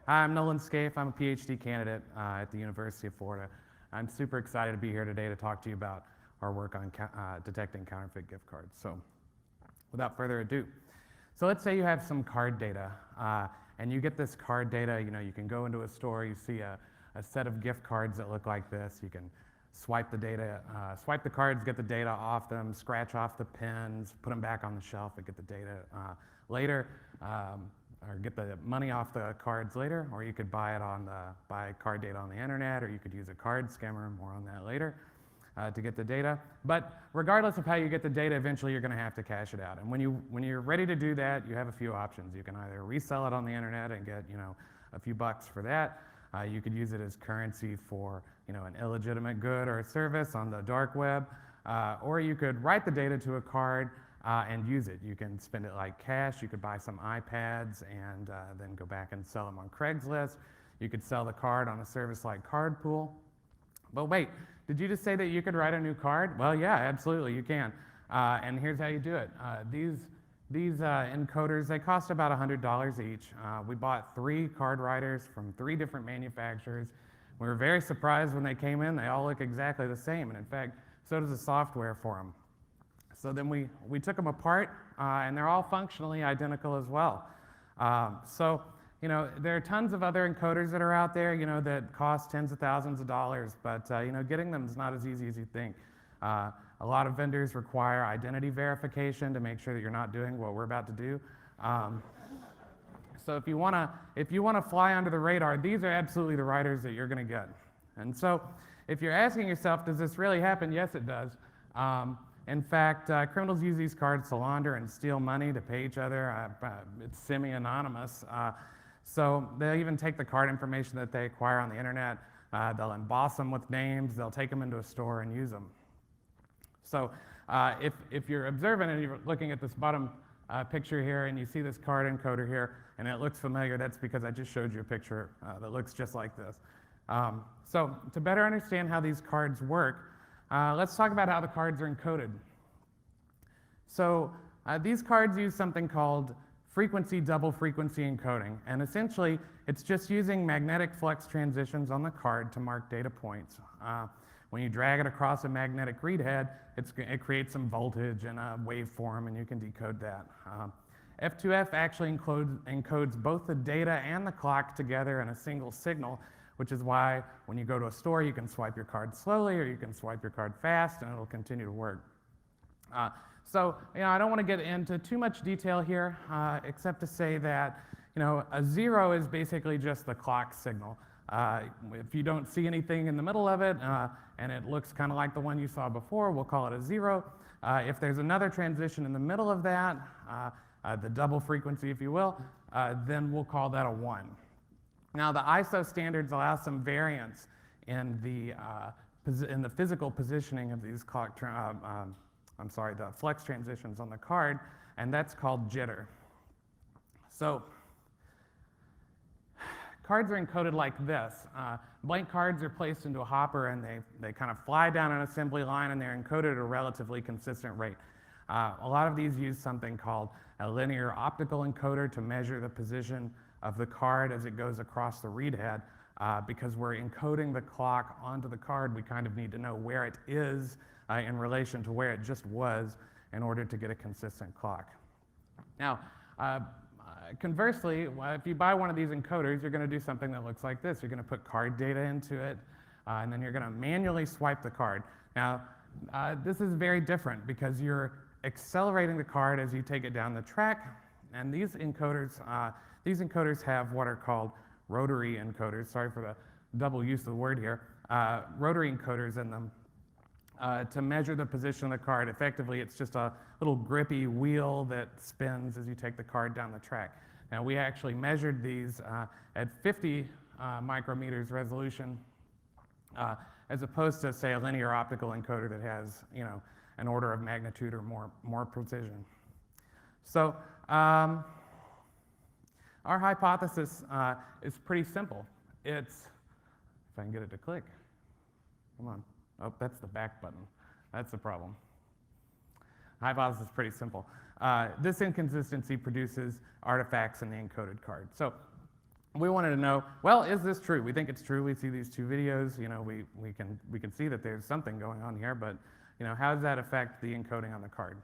Hi, I'm Nolan Scaife. I'm a PhD candidate at the University of Florida. I'm super excited to be here today to talk to you about our work on detecting counterfeit gift cards. So without further ado, so let's say you have some card data and you get this card data. You can go into a store, you see a set of gift cards that look like this. You can swipe the data, swipe the cards, get the data off them, scratch off the pins, put them back on the shelf and get the data later. Or get the money off the cards later, or you could buy card data on the internet, or you could use a card skimmer, more on that later, to get the data. But regardless of how you get the data, eventually you're going to have to cash it out. And when you're ready to do that, you have a few options. You can either resell it on the internet and get a few bucks for that. You could use it as currency for an illegitimate good or a service on the dark web, or you could write the data to a card and use it. You can spend it like cash. You could buy some iPads and then go back and sell them on Craigslist. You could sell the card on a service like Cardpool. But wait, did you just say that you could write a new card? Well, yeah, absolutely, you can. And here's how you do it. These encoders, they cost about $100 each. We bought 3 card writers from 3 different manufacturers. We were very surprised when they came in. They all look exactly the same. And in fact, so does the software for them. So then we took them apart, and they're all functionally identical as well. So there are tons of other encoders that are out there, that cost tens of thousands of dollars, but getting them is not as easy as you think. A lot of vendors require identity verification to make sure that you're not doing what we're about to do. So if you want to fly under the radar, these are absolutely the writers that you're going to get. And so if you're asking yourself, does this really happen? Yes, it does. In fact, criminals use these cards to launder and steal money to pay each other. It's semi-anonymous. So they'll even take the card information that they acquire on the internet. They'll emboss them with names. They'll take them into a store and use them. So if you're observant and you're looking at this bottom picture here and you see this card encoder here and it looks familiar, that's because I just showed you a picture that looks just like this. So to better understand how these cards work, let's talk about how the cards are encoded. So these cards use something called double frequency encoding, and essentially it's just using magnetic flux transitions on the card to mark data points. When you drag it across a magnetic read head, it creates some voltage and a waveform, and you can decode that. F2F actually encodes both the data and the clock together in a single signal, which is why when you go to a store, you can swipe your card slowly or you can swipe your card fast and it'll continue to work. So I don't want to get into too much detail here, except to say that a 0 is basically just the clock signal. If you don't see anything in the middle of it and it looks kind of like the one you saw before, we'll call it a 0. If there's another transition in the middle of that, the double frequency if you will, then we'll call that a 1. Now, the ISO standards allow some variance in the physical positioning of these the flex transitions on the card, and that's called jitter. So, cards are encoded like this. Blank cards are placed into a hopper, and they kind of fly down an assembly line, and they're encoded at a relatively consistent rate. A lot of these use something called a linear optical encoder to measure the position of the card as it goes across the read head. Because we're encoding the clock onto the card, we kind of need to know where it is in relation to where it just was in order to get a consistent clock. Now, conversely, if you buy one of these encoders, you're going to do something that looks like this. You're going to put card data into it, and then you're going to manually swipe the card. Now, this is very different because you're accelerating the card as you take it down the track, and these encoders have what are called rotary encoders. Sorry for the double use of the word here. Rotary encoders in them to measure the position of the card. Effectively, it's just a little grippy wheel that spins as you take the card down the track. Now, we actually measured these at 50 micrometers resolution, as opposed to, say, a linear optical encoder that has, an order of magnitude or more precision. So, our hypothesis is pretty simple. It's, if I can get it to click, come on. Oh, that's the back button. That's the problem. Hypothesis is pretty simple. This inconsistency produces artifacts in the encoded card. So we wanted to know, well, is this true? We think it's true. We see these two videos. You know, we can see that there's something going on here, but you know, how does that affect the encoding on the card?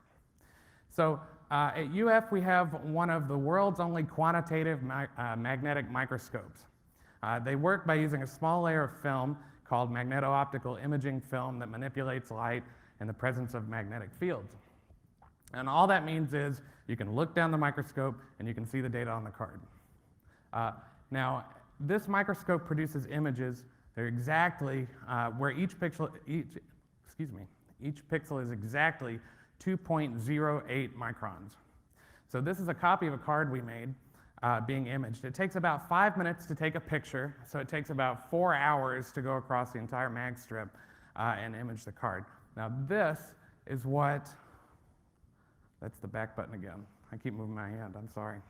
So at UF, we have one of the world's only quantitative magnetic microscopes. They work by using a small layer of film called magneto-optical imaging film that manipulates light in the presence of magnetic fields. And all that means is you can look down the microscope and you can see the data on the card. Now, this microscope produces images. They're exactly where each pixel is exactly 2.08 microns. So this is a copy of a card we made being imaged. It takes about 5 minutes to take a picture, so it takes about 4 hours to go across the entire mag strip and image the card. Now this is what, that's the back button again. I keep moving my hand, I'm sorry.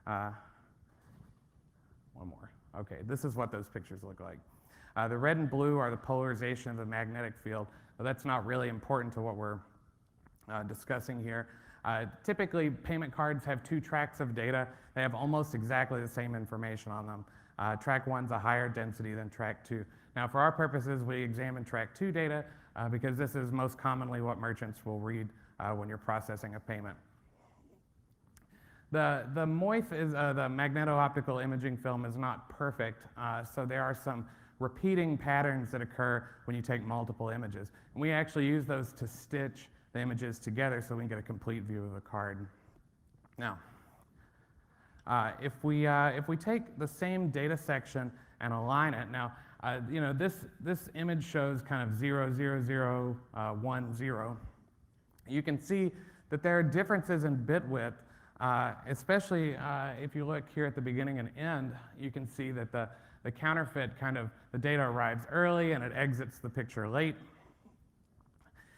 One more. Okay, this is what those pictures look like. The red and blue are the polarization of the magnetic field, but that's not really important to what we're discussing here. Typically, payment cards have 2 tracks of data. They have almost exactly the same information on them. Track 1's a higher density than track 2. Now, for our purposes, we examine track 2 data because this is most commonly what merchants will read when you're processing a payment. The MOIF is the magneto-optical imaging film is not perfect, so there are some repeating patterns that occur when you take multiple images. And we actually use those to stitch the images together so we can get a complete view of the card. Now, if we take the same data section and align it, now you know this image shows kind of 0, 0, 0, 1, 0. You can see that there are differences in bit width, especially if you look here at the beginning and end. You can see that the counterfeit kind of the data arrives early and it exits the picture late.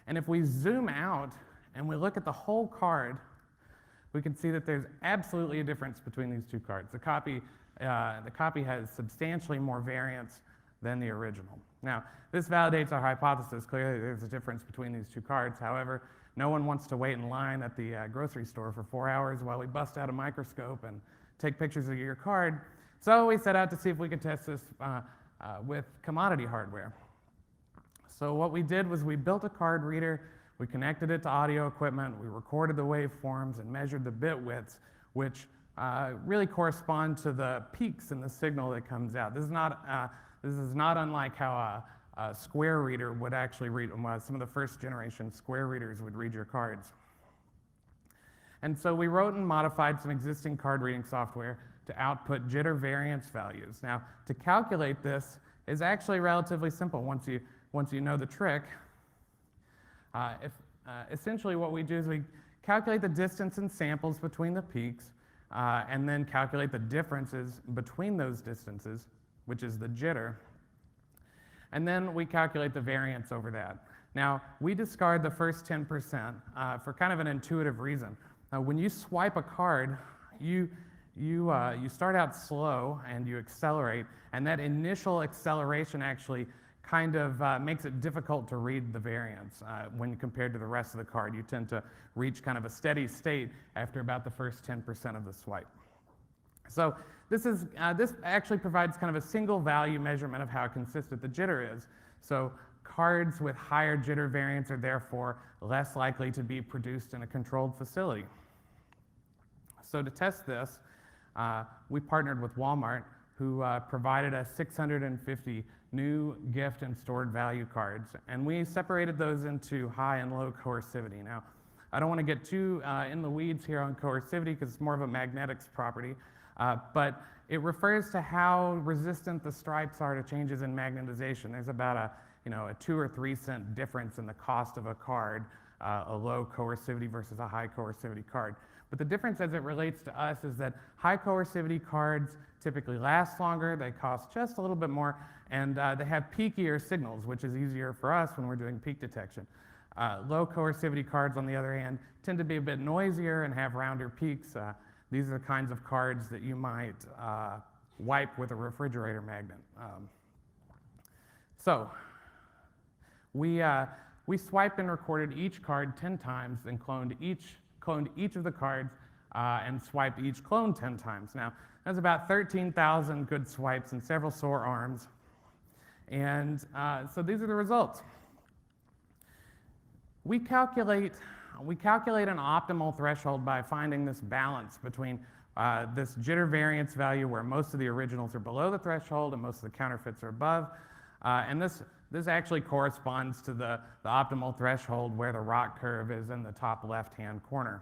And if we zoom out and we look at the whole card, we can see that there's absolutely a difference between these two cards. The copy has substantially more variance than the original. Now, this validates our hypothesis. Clearly, there's a difference between these two cards. However, no one wants to wait in line at the grocery store for 4 hours while we bust out a microscope and take pictures of your card. So we set out to see if we could test this with commodity hardware. So what we did was we built a card reader, we connected it to audio equipment, we recorded the waveforms and measured the bit widths, which really correspond to the peaks in the signal that comes out. This is not unlike how a square reader would actually read, some of the first generation square readers would read your cards. And so we wrote and modified some existing card reading software to output jitter variance values. Now, to calculate this is actually relatively simple once you know the trick. Essentially what we do is we calculate the distance in samples between the peaks and then calculate the differences between those distances, which is the jitter. And then we calculate the variance over that. Now, we discard the first 10% for kind of an intuitive reason. When you swipe a card, you start out slow and you accelerate, and that initial acceleration actually kind of makes it difficult to read the variance when compared to the rest of the card. You tend to reach kind of a steady state after about the first 10% of the swipe. So this actually provides kind of a single value measurement of how consistent the jitter is. So cards with higher jitter variance are therefore less likely to be produced in a controlled facility. So to test this, we partnered with Walmart, who provided us 650 new gift and stored value cards, and we separated those into high and low coercivity. Now, I don't want to get too in the weeds here on coercivity because it's more of a magnetics property, but it refers to how resistant the stripes are to changes in magnetization. There's about a 2 or 3 cent difference in the cost of a card, a low coercivity versus a high coercivity card. But the difference as it relates to us is that high coercivity cards typically last longer, they cost just a little bit more, and they have peakier signals, which is easier for us when we're doing peak detection. Low coercivity cards, on the other hand, tend to be a bit noisier and have rounder peaks. These are the kinds of cards that you might wipe with a refrigerator magnet. So we swiped and recorded each card 10 times and cloned each of the cards and swiped each clone 10 times. Now, That's about 13,000 good swipes and several sore arms. And so these are the results. We calculate an optimal threshold by finding this balance between this jitter variance value where most of the originals are below the threshold and most of the counterfeits are above. And this actually corresponds to the optimal threshold where the ROC curve is in the top left-hand corner.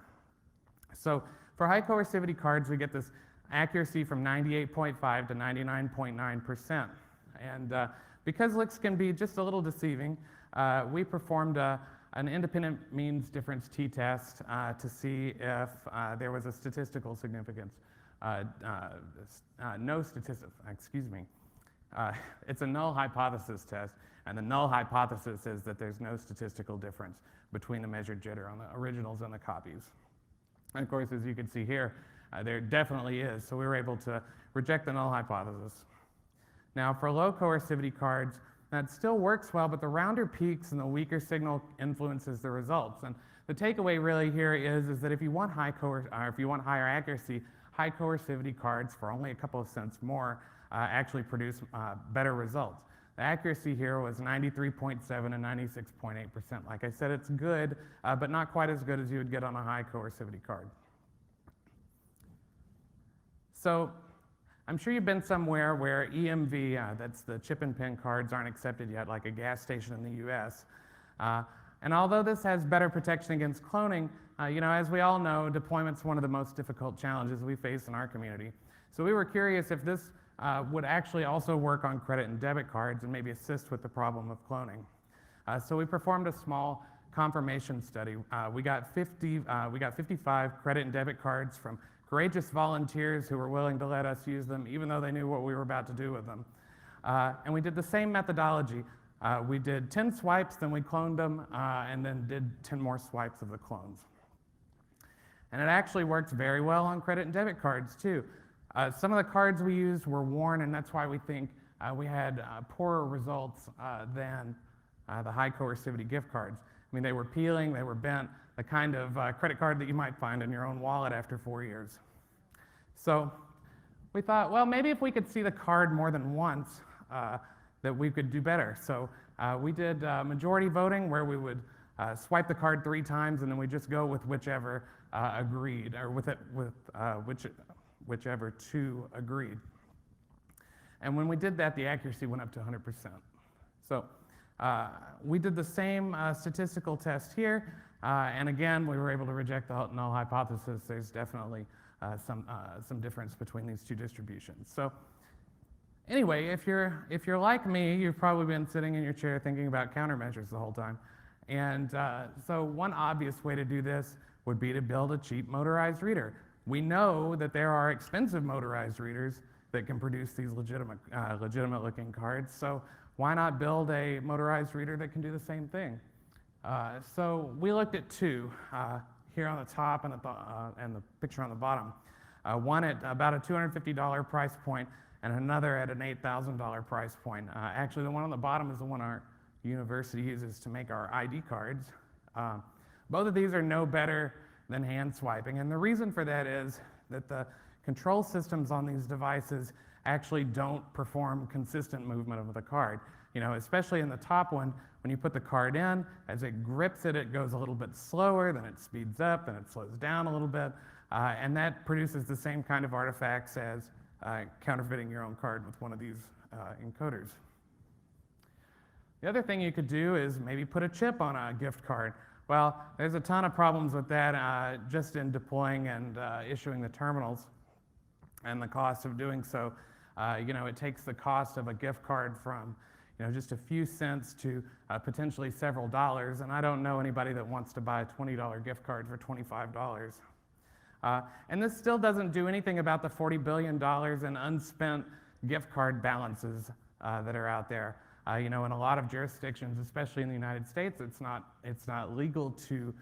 So for high coercivity cards, we get this accuracy from 98.5 to 99.9%. And because licks can be just a little deceiving, we performed an independent means difference t-test to see if there was a statistical significance. It's a null hypothesis test, and the null hypothesis is that there's no statistical difference between the measured jitter on the originals and the copies. And of course, as you can see here, there definitely is, so we were able to reject the null hypothesis. Now, for low coercivity cards, that still works well, but the rounder peaks and the weaker signal influences the results. And the takeaway really here is that if you want higher accuracy, high coercivity cards for only a couple of cents more actually produce better results. The accuracy here was 93.7 and 96.8%. Like I said, it's good, but not quite as good as you would get on a high coercivity card. So I'm sure you've been somewhere where EMV, that's the chip and pin cards, aren't accepted yet, like a gas station in the US. And although this has better protection against cloning, as we all know, deployment's one of the most difficult challenges we face in our community. So we were curious if this would actually also work on credit and debit cards and maybe assist with the problem of cloning. So we performed a small confirmation study. We got 55 credit and debit cards from courageous volunteers who were willing to let us use them even though they knew what we were about to do with them. And we did the same methodology. We did 10 swipes, then we cloned them, and then did 10 more swipes of the clones. And it actually works very well on credit and debit cards too. Some of the cards we used were worn, and that's why we think we had poorer results than the high coercivity gift cards. I mean, they were peeling, they were bent, the kind of credit card that you might find in your own wallet after 4 years. So we thought, well, maybe if we could see the card more than once, that we could do better. So we did majority voting where we would swipe the card 3 times and then we just go with whichever agreed, or whichever 2 agreed. And when we did that, the accuracy went up to 100%. So we did the same statistical test here, and again, we were able to reject the null hypothesis. There's definitely some difference between these 2 distributions. So anyway, if you're like me, you've probably been sitting in your chair thinking about countermeasures the whole time. And so one obvious way to do this would be to build a cheap motorized reader. We know that there are expensive motorized readers that can produce these legitimate looking cards, so why not build a motorized reader that can do the same thing? So we looked at 2 here on the top and the picture on the bottom. One at about a $250 price point and another at an $8,000 price point. Actually, the one on the bottom is the one our university uses to make our ID cards. Both of these are no better than hand swiping, and the reason for that is that the control systems on these devices actually don't perform consistent movement of the card. Especially in the top one, when you put the card in, as it grips it, it goes a little bit slower, then it speeds up, then it slows down a little bit, and that produces the same kind of artifacts as counterfeiting your own card with one of these encoders. The other thing you could do is maybe put a chip on a gift card. Well, there's a ton of problems with that just in deploying and issuing the terminals and the cost of doing so. It takes the cost of a gift card from just a few cents to potentially several dollars, and I don't know anybody that wants to buy a $20 gift card for $25. And this still doesn't do anything about the $40 billion in unspent gift card balances that are out there. In a lot of jurisdictions, especially in the United States, it's not legal to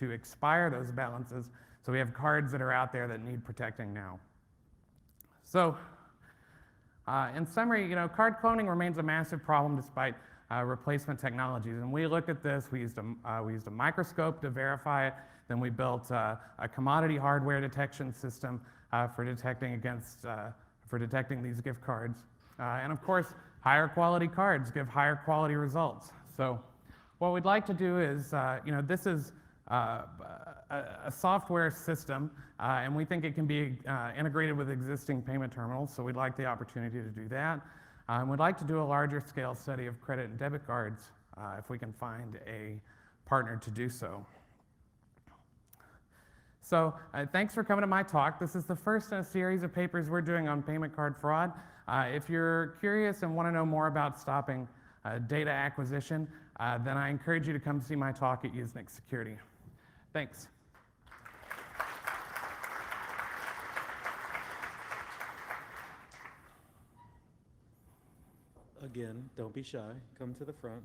expire those balances. So we have cards that are out there that need protecting now. So in summary, card cloning remains a massive problem despite replacement technologies. And we looked at this. We used a microscope to verify it. Then we built a commodity hardware detection system for detecting these gift cards. And of course, higher quality cards give higher quality results. So what we'd like to do is, this is a software system, and we think it can be integrated with existing payment terminals, so we'd like the opportunity to do that. And we'd like to do a larger scale study of credit and debit cards if we can find a partner to do so. So thanks for coming to my talk. This is the first in a series of papers we're doing on payment card fraud. If you're curious and want to know more about stopping data acquisition, then I encourage you to come see my talk at Usenix Security. Thanks. Again, don't be shy. Come to the front.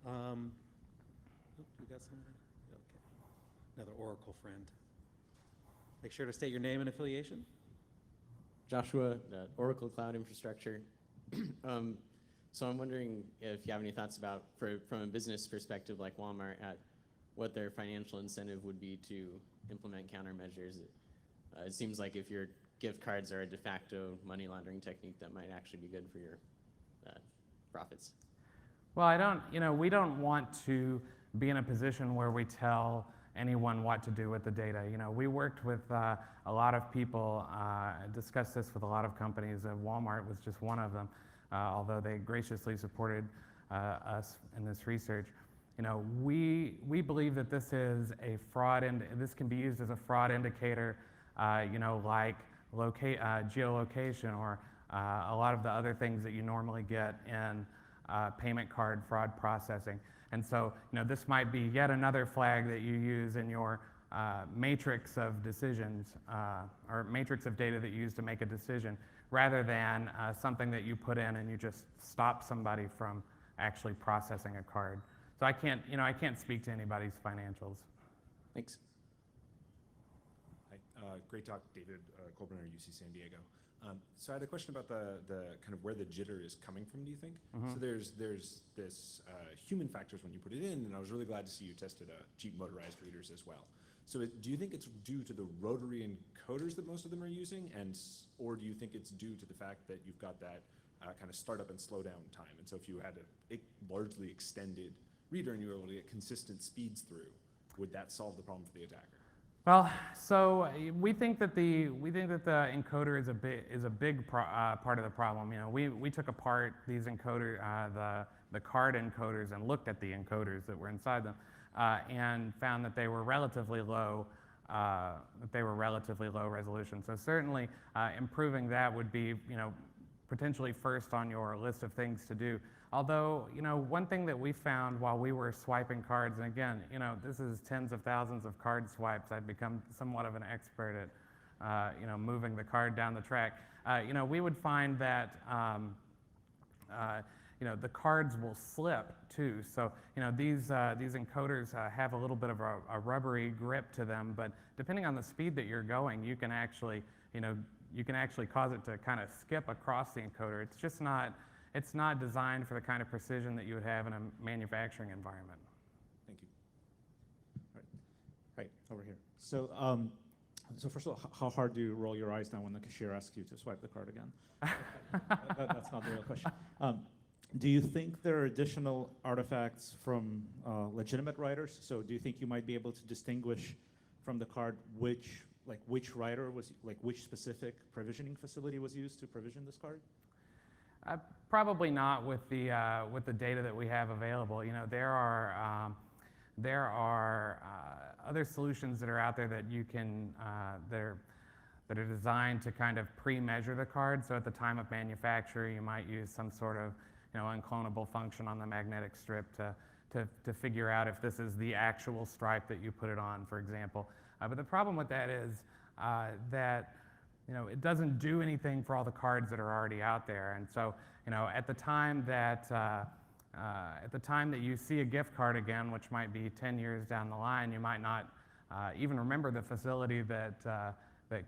We got somebody? Okay. Another Oracle friend. Make sure to state your name and affiliation. Joshua, Oracle Cloud Infrastructure. So I'm wondering if you have any thoughts about, from a business perspective like Walmart, at what their financial incentive would be to implement countermeasures. It seems like if your gift cards are a de facto money laundering technique, that might actually be good for your profits. Well, we don't want to be in a position where we tell anyone what to do with the data. We worked with a lot of people, discussed this with a lot of companies. Walmart was just one of them, although they graciously supported us in this research. We believe that this is a fraud, and this can be used as a fraud indicator, like geolocation or a lot of the other things that you normally get in payment card fraud processing. And so, this might be yet another flag that you use in your matrix of decisions or matrix of data that you use to make a decision, rather than something that you put in and you just stop somebody from actually processing a card. So I can't speak to anybody's financials. Thanks. Hi, great talk, David Colburn, UC San Diego. So I had a question about the kind of where the jitter is coming from, do you think? Mm-hmm. So there's this human factors when you put it in, and I was really glad to see you tested cheap motorized readers as well. So do you think it's due to the rotary encoders that most of them are using, or do you think it's due to the fact that you've got that kind of startup and slow down time? And so if you had a largely extended reader and you were able to get consistent speeds through, would that solve the problem for the attacker? Well, so we think that the encoder is a big part of the problem. We took apart these the card encoders and looked at the encoders that were inside them, and found that they were relatively low. Resolution. So certainly, improving that would be potentially first on your list of things to do. Although, one thing that we found while we were swiping cards, and again, this is tens of thousands of card swipes. I've become somewhat of an expert at, moving the card down the track. We would find that, the cards will slip too. So, these encoders have a little bit of a rubbery grip to them, but depending on the speed that you're going, you can actually cause it to kind of skip across the encoder. It's not designed for the kind of precision that you would have in a manufacturing environment. Thank you. Right, over here. So, so first of all, how hard do you roll your eyes now when the cashier asks you to swipe the card again? That's not the real question. Do you think there are additional artifacts from legitimate writers? So do you think you might be able to distinguish from the card which writer was, which specific provisioning facility was used to provision this card? Probably not with the data that we have available. There are other solutions that are out there that you can that are designed to kind of pre-measure the card. So at the time of manufacture, you might use some sort of unclonable function on the magnetic strip to figure out if this is the actual stripe that you put it on, for example. But the problem with that is that it doesn't do anything for all the cards that are already out there. And so, at the time that you see a gift card again, which might be 10 years down the line, you might not even remember the facility that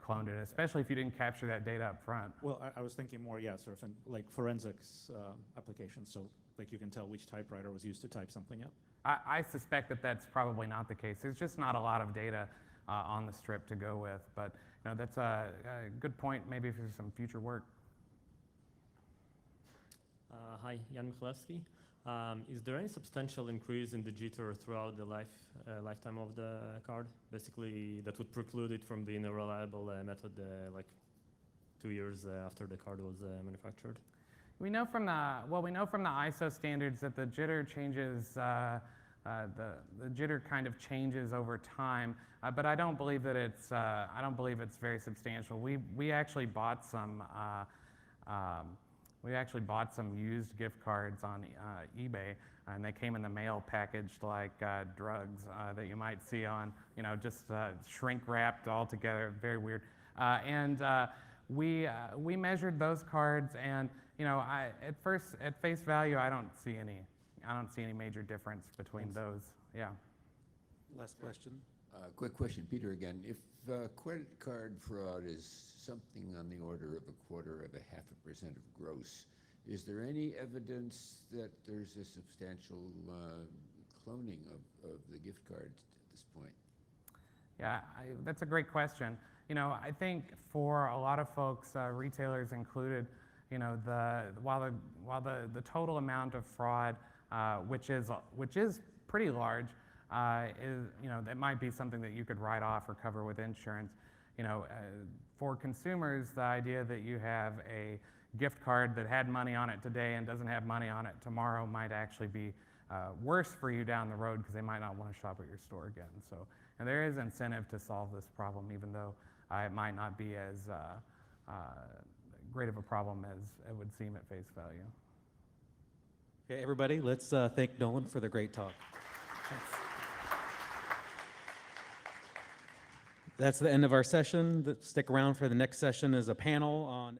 cloned it, especially if you didn't capture that data up front. Well, I was thinking more, sort of like forensics applications. So, you can tell which typewriter was used to type something up. I suspect that that's probably not the case. There's just not a lot of data on the strip to go with. But that's a good point maybe for some future work. Hi, Jan Michalewski. Is there any substantial increase in the jitter throughout the lifetime of the card? Basically, that would preclude it from being a reliable method like 2 years after the card was manufactured? We know from the ISO standards that the jitter changes, the jitter kind of changes over time, but I don't believe that it's very substantial. We actually bought some used gift cards on eBay, and they came in the mail packaged like drugs that you might see on, just shrink wrapped all together, very weird. We measured those cards, and at face value, I don't see any major difference between those. Yeah. Last question. Quick question, Peter again. If credit card fraud is something on the order of 0.25% of gross, is there any evidence that there's a substantial cloning of the gift cards at this point? Yeah, that's a great question. I think for a lot of folks, retailers included, while the total amount of fraud, which is pretty large, that might be something that you could write off or cover with insurance. For consumers, the idea that you have a gift card that had money on it today and doesn't have money on it tomorrow might actually be worse for you down the road because they might not want to shop at your store again. So, and there is incentive to solve this problem, even though it might not be as great of a problem as it would seem at face value. Okay, everybody, let's thank Nolan for the great talk. Thanks. That's the end of our session. Stick around for the next session is a panel on